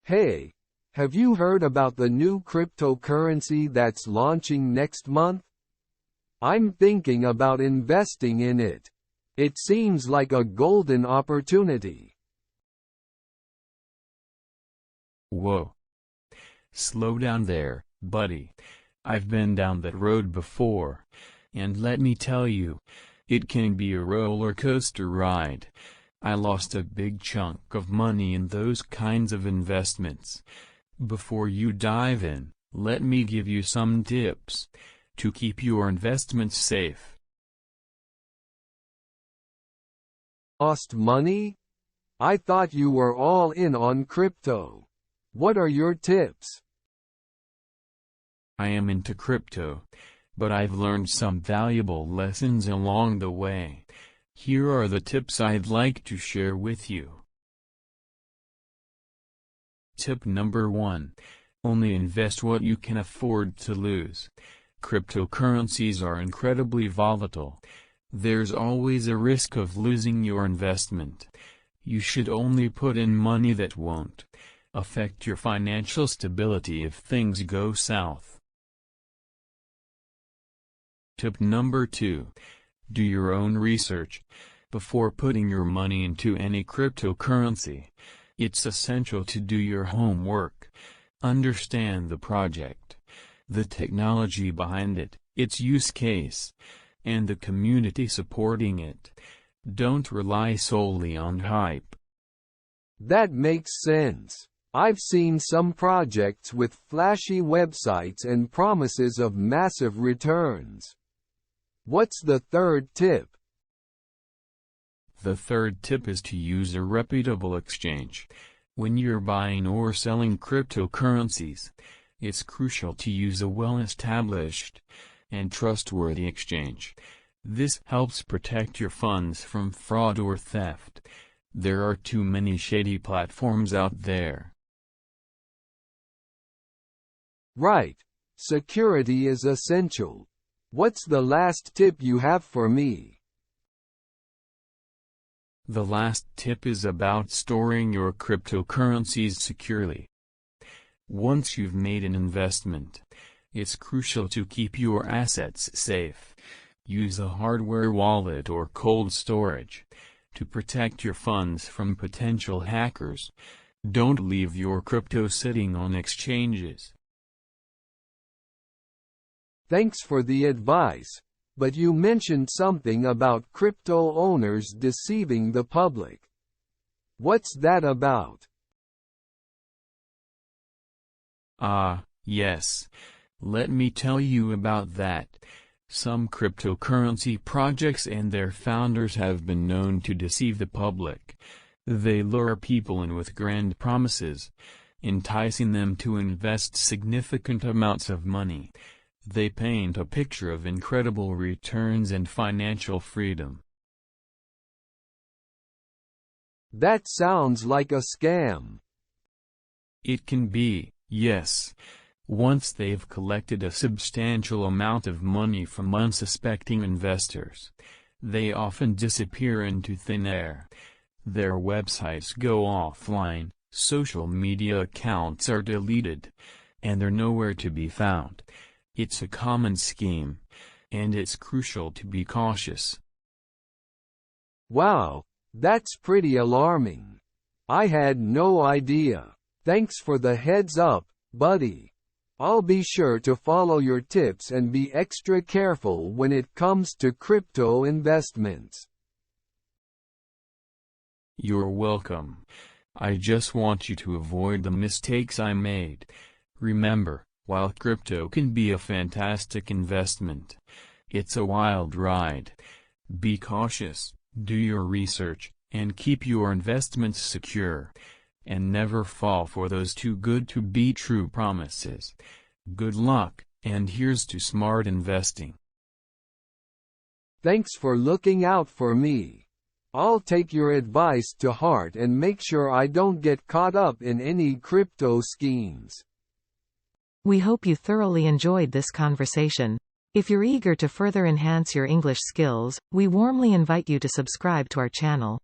Hey, have you heard about the new cryptocurrency that's launching next month? I'm thinking about investing in it. It seems like a golden opportunity. Whoa. Slow down there, buddy. I've been down that road before. And let me tell you, it can be a roller coaster ride. I lost a big chunk of money in those kinds of investments. Before you dive in, let me give you some tips to keep your investments safe. Lost money? I thought you were all in on crypto. What are your tips? I am into crypto, but I've learned some valuable lessons along the way. Here are the tips I'd like to share with you. Tip number 1. Only invest what you can afford to lose. Cryptocurrencies are incredibly volatile. There's always a risk of losing your investment. You should only put in money that won't affect your financial stability if things go south. Tip number 2. Do your own research. Before putting your money into any cryptocurrency, it's essential to do your homework. Understand the project, the technology behind it, its use case, and the community supporting it. Don't rely solely on hype. That makes sense. I've seen some projects with flashy websites and promises of massive returns. What's the third tip? The third tip is to use a reputable exchange. When you're buying or selling cryptocurrencies, it's crucial to use a well-established and trustworthy exchange. This helps protect your funds from fraud or theft. There are too many shady platforms out there. Right. Security is essential. What's the last tip you have for me? The last tip is about storing your cryptocurrencies securely. Once you've made an investment, it's crucial to keep your assets safe. Use a hardware wallet or cold storage to protect your funds from potential hackers. Don't leave your crypto sitting on exchanges. Thanks for the advice, but you mentioned something about crypto owners deceiving the public. What's that about? Yes. Let me tell you about that. Some cryptocurrency projects and their founders have been known to deceive the public. They lure people in with grand promises, enticing them to invest significant amounts of money. They paint a picture of incredible returns and financial freedom. That sounds like a scam. It can be, yes. Once they've collected a substantial amount of money from unsuspecting investors, they often disappear into thin air. Their websites go offline, social media accounts are deleted, and they're nowhere to be found. It's a common scheme, and it's crucial to be cautious. Wow, that's pretty alarming. I had no idea. Thanks for the heads up, buddy. I'll be sure to follow your tips and be extra careful when it comes to crypto investments. You're welcome. I just want you to avoid the mistakes I made. Remember, while crypto can be a fantastic investment, it's a wild ride. Be cautious, do your research, and keep your investments secure. And never fall for those too good to be true promises. Good luck, and here's to smart investing. Thanks for looking out for me. I'll take your advice to heart and make sure I don't get caught up in any crypto schemes. We hope you thoroughly enjoyed this conversation. If you're eager to further enhance your English skills, we warmly invite you to subscribe to our channel.